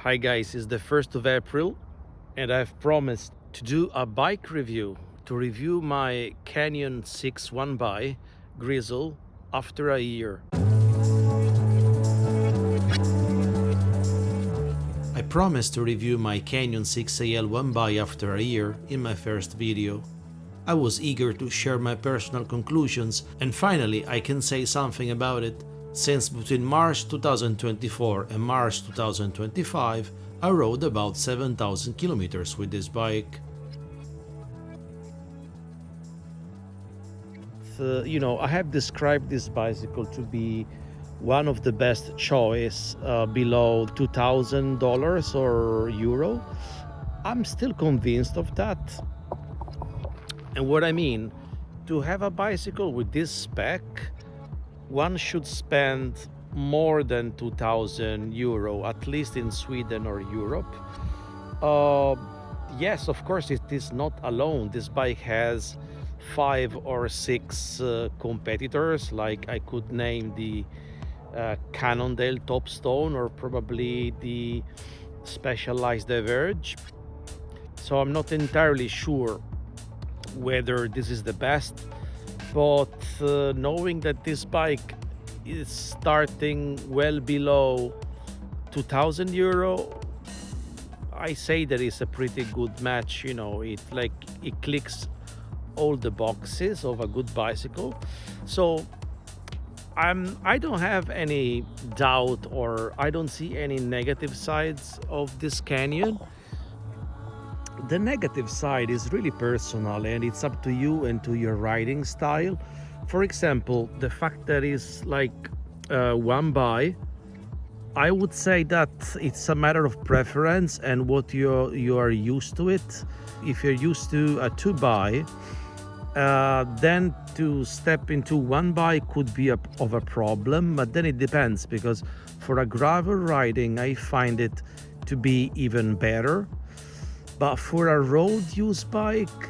Hi guys, it's the 1st of April and I've promised to do a bike review, to review my Canyon 6 1x Grizl after a year. I promised to review my Canyon 6AL 1x after a year in my first video. I was eager to share my personal conclusions, and finally I can say something about it, since between March 2024 and March 2025 I rode about 7,000 kilometers with this bike. I have described this bicycle to be one of the best choice below $2,000 or euro. I'm still convinced of that. And what I mean, to have a bicycle with this spec, one should spend more than 2,000 euro, at least in Sweden or Europe. Yes, of course, it is not alone. This bike has 5 or 6 competitors, like I could name the Cannondale Topstone or probably the Specialized Diverge. So I'm not entirely sure whether this is the best, but knowing that this bike is starting well below 2,000 euro, I say that it's a pretty good match. It clicks all the boxes of a good bicycle. So I don't have any doubt, or I don't see any negative sides of this Canyon. The negative side is really personal, and it's up to you and to your riding style. For example, the fact that it's like one by, I would say that it's a matter of preference and what you are used to it. If you're used to a 2x, then to step into 1x could be of a problem, but then it depends, because for a gravel riding I find it to be even better. But for a road use bike,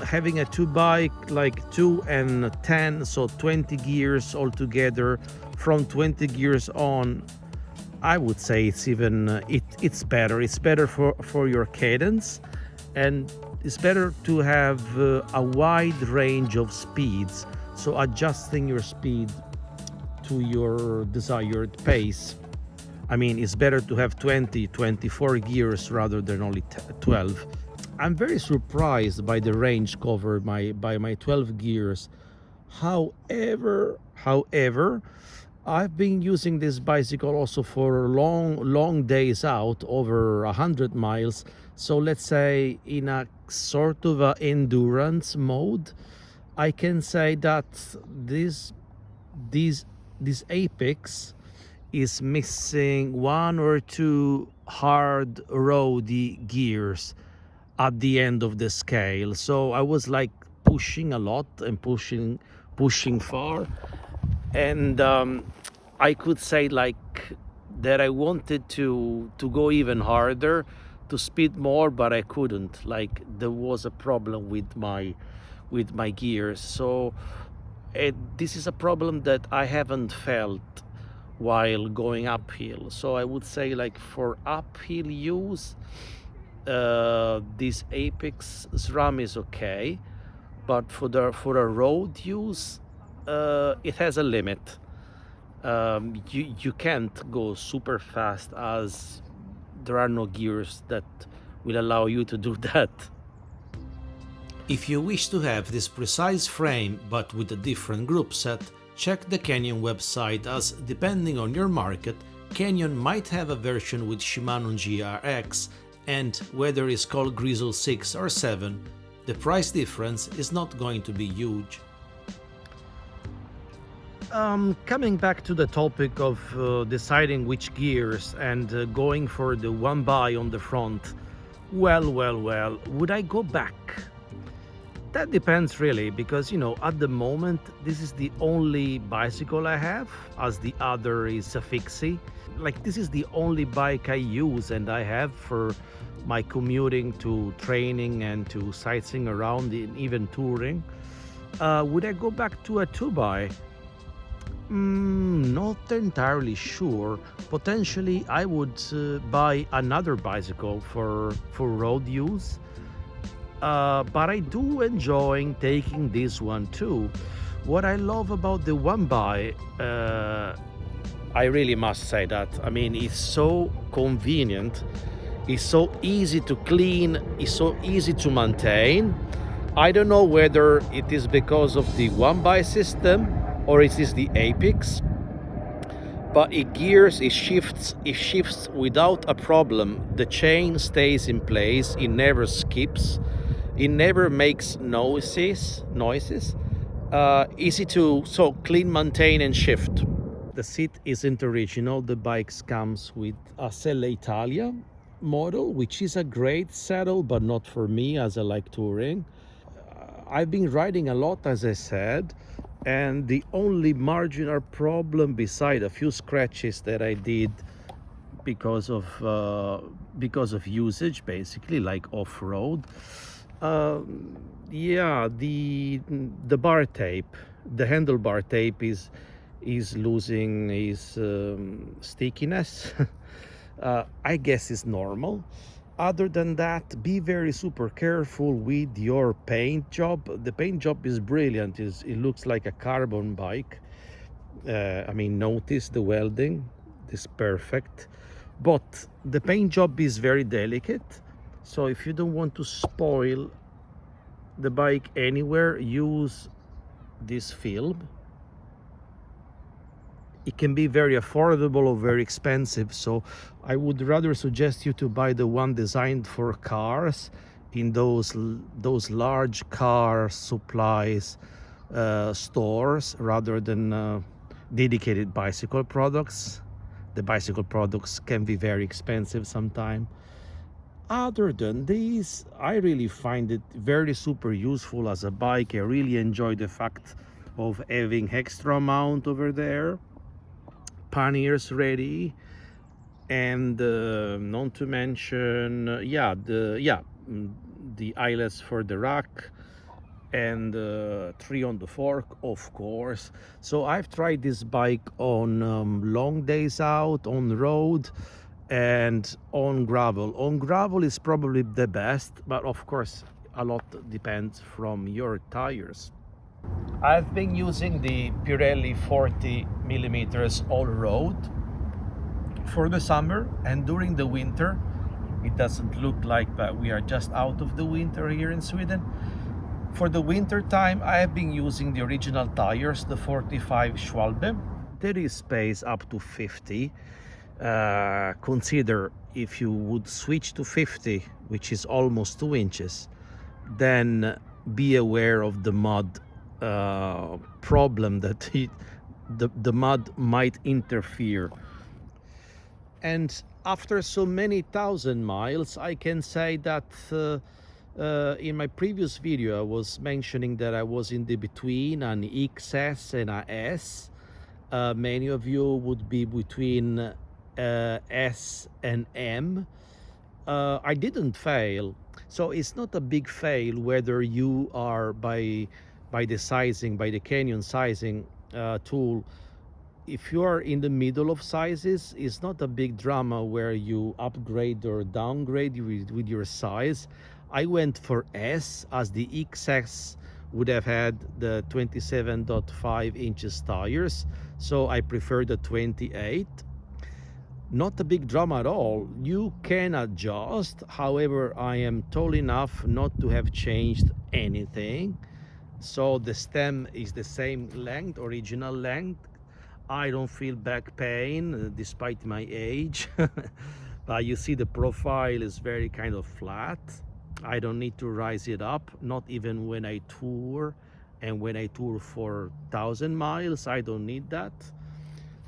having a 2x, like 2 and 10, so 20 gears altogether, from 20 gears on, I would say it's even it's better. It's better for your cadence, and it's better to have a wide range of speeds, so adjusting your speed to your desired pace. I mean, it's better to have 24 gears rather than only 12. I'm very surprised by the range covered by my 12 gears. However, I've been using this bicycle also for long days out, over 100 miles. So let's say in a sort of a endurance mode, I can say that this Apex is missing 1 or 2 hard roady gears at the end of the scale. So I was like pushing a lot and pushing far, and I could say like that I wanted to go even harder, to speed more, but I couldn't. Like there was a problem with my gears. So this is a problem that I haven't felt while going uphill. So I would say, like, for uphill use, this Apex SRAM is okay, but for a road use, it has a limit. You can't go super fast, as there are no gears that will allow you to do that. If you wish to have this precise frame but with a different group set, check the Canyon website, as depending on your market, Canyon might have a version with Shimano GRX, and whether it's called Grizl 6 or 7, the price difference is not going to be huge. Coming back to the topic of deciding which gears and going for the 1x on the front, well, would I go back? That depends really, because at the moment this is the only bicycle I have, as the other is a fixie. Like, this is the only bike I use and I have for my commuting, to training and to sightseeing around, and even touring. Would I go back to a 2x? Not entirely sure. Potentially, I would buy another bicycle for road use. But I do enjoy taking this one too. What I love about the One By, I really must say that. I mean, it's so convenient. It's so easy to clean. It's so easy to maintain. I don't know whether it is because of the One By system or it is the Apex, but it gears, it shifts without a problem. The chain stays in place. It never skips. It never makes noises. Easy to clean, maintain, and shift. The seat isn't original. The bike comes with a Selle Italia model, which is a great saddle, but not for me as I like touring. I've been riding a lot, as I said, and the only marginal problem, beside a few scratches that I did because of usage, basically, like off-road. Yeah, the bar tape, the handlebar tape is losing its stickiness. I guess it's normal. Other than that, be very super careful with your paint job. The paint job is brilliant. It looks like a carbon bike. I mean, notice the welding is perfect, but the paint job is very delicate. So if you don't want to spoil the bike anywhere, use this film. It can be very affordable or very expensive, so I would rather suggest you to buy the one designed for cars in those large car supplies stores, rather than dedicated bicycle products. The bicycle products can be very expensive sometimes. Other than this, I really find it very super useful as a bike. I really enjoy the fact of having extra mount over there, panniers ready, and not to mention the eyelets for the rack, and 3 on the fork, of course. So I've tried this bike on long days out on the road and on gravel. On gravel is probably the best, but of course a lot depends from your tires. I've been using the Pirelli 40 millimeters all road for the summer, and during the winter it doesn't look like that we are just out of the winter here in Sweden. For the winter time, I have been using the original tires, the 45 Schwalbe. There is space up to 50. Consider if you would switch to 50, which is almost 2 inches, then be aware of the mud problem that the mud might interfere. And after so many thousand miles, I can say that in my previous video I was mentioning that I was in the between an XS and a S. Many of you would be between S and M. I didn't fail, so it's not a big fail whether you are by the Canyon sizing tool. If you are in the middle of sizes, it's not a big drama where you upgrade or downgrade with your size. I went for S, as the XS would have had the 27.5 inches tires, so I prefer the 28. Not a big drama at all. You can adjust. However, I am tall enough not to have changed anything. So the stem is the same length, original length. I don't feel back pain despite my age. But you see the profile is very kind of flat. I don't need to rise it up, not even when I tour. And when I tour for 1,000 miles, I don't need that.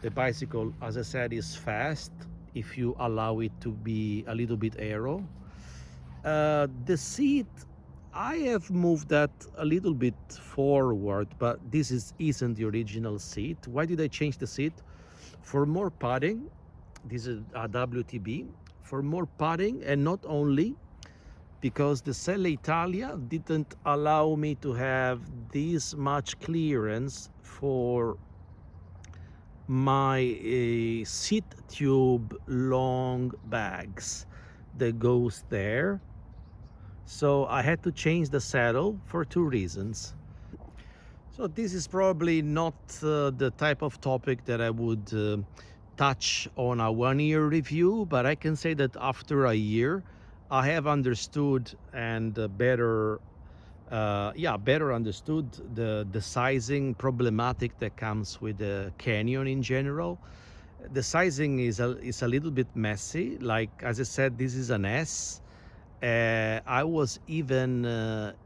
The bicycle, as I said, is fast if you allow it to be a little bit aero. The seat, I have moved that a little bit forward, but this isn't the original seat. Why did I change the seat? For more padding. This is a WTB. For more padding, and not only because the Selle Italia didn't allow me to have this much clearance for my seat tube long bags that goes there. So I had to change the saddle for 2 reasons. So this is probably not the type of topic that I would touch on a 1 year review, but I can say that after a year, I have understood and better understood the sizing problematic that comes with the Canyon in general. The sizing is a little bit messy. Like, as I said, this is an S. I was even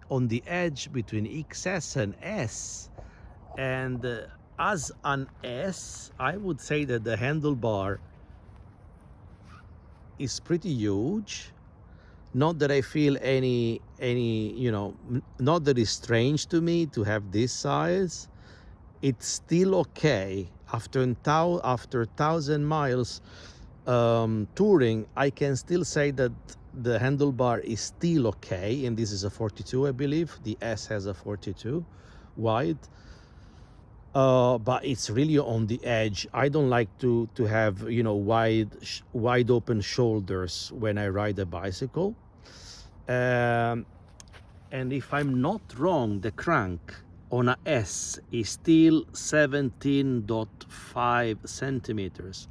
on the edge between XS and S. And as an S, I would say that the handlebar is pretty huge. Not that I feel any not that it's strange to me to have this size. It's still okay. After 1,000 miles touring, I can still say that the handlebar is still okay. And this is a 42, I believe. The S has a 42 wide. But it's really on the edge. I don't like to have wide open shoulders when I ride a bicycle. And if I'm not wrong, the crank on a S is still 17.5 centimeters,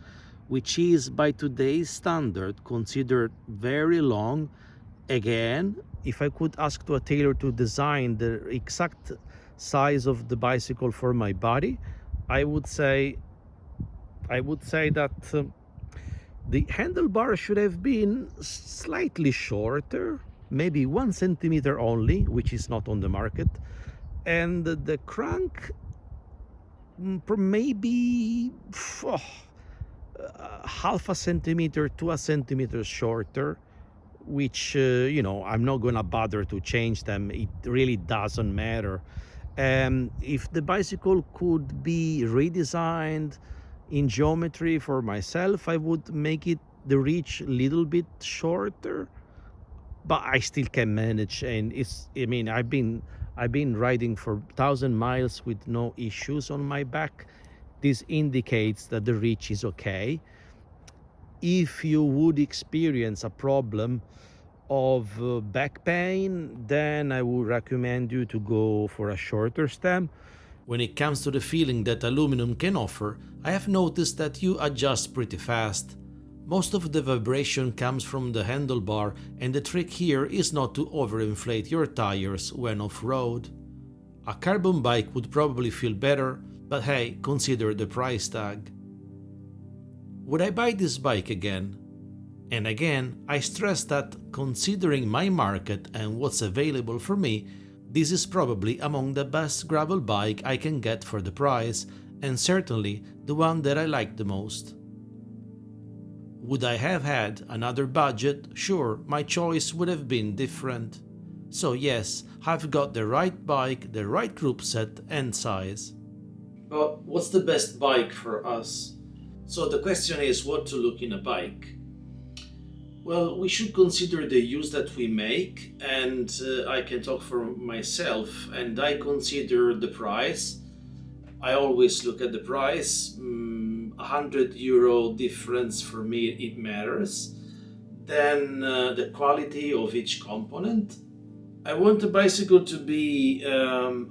which is by today's standard considered very long. Again, if I could ask to a tailor to design the exact size of the bicycle for my body, I would say that the handlebar should have been slightly shorter, maybe 1 centimeter only, which is not on the market, and the crank maybe half a centimeter to a centimeter shorter, which I'm not gonna bother to change them. It really doesn't matter. If the bicycle could be redesigned in geometry for myself, I would make it the reach a little bit shorter, but I still can manage. And I've been riding for 1,000 miles with no issues on my back. This indicates that the reach is okay. If you would experience a problem of back pain, then I would recommend you to go for a shorter stem. When it comes to the feeling that aluminum can offer, I have noticed that you adjust pretty fast. Most of the vibration comes from the handlebar, and the trick here is not to overinflate your tires when off-road. A carbon bike would probably feel better, but hey, consider the price tag. Would I buy this bike again? And again, I stress that considering my market and what's available for me, this is probably among the best gravel bike I can get for the price, and certainly the one that I like the most. Would I have had another budget? Sure, my choice would have been different. So yes, I've got the right bike, the right group set and size. But what's the best bike for us? So the question is what to look in a bike. Well, we should consider the use that we make, and I can talk for myself, and I consider the price. I always look at the price. €100 difference for me, it matters. Then the quality of each component. I want a bicycle to be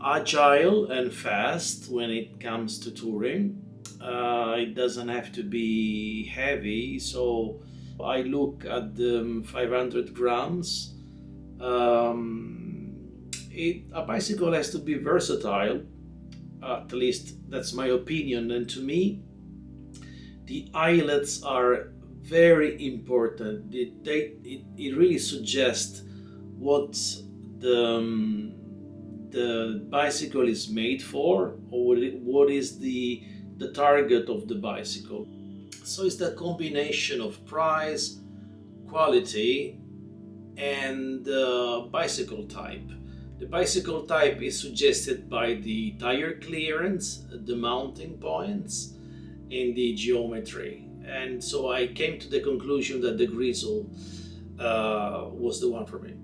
agile and fast when it comes to touring. It doesn't have to be heavy, so I look at the 500 grams. A bicycle has to be versatile, at least that's my opinion, and to me the eyelets are very important. It really suggests what the bicycle is made for, or what is the target of the bicycle. So it's the combination of price, quality, and bicycle type. The bicycle type is suggested by the tire clearance, the mounting points, and the geometry. And so I came to the conclusion that the Grizl was the one for me.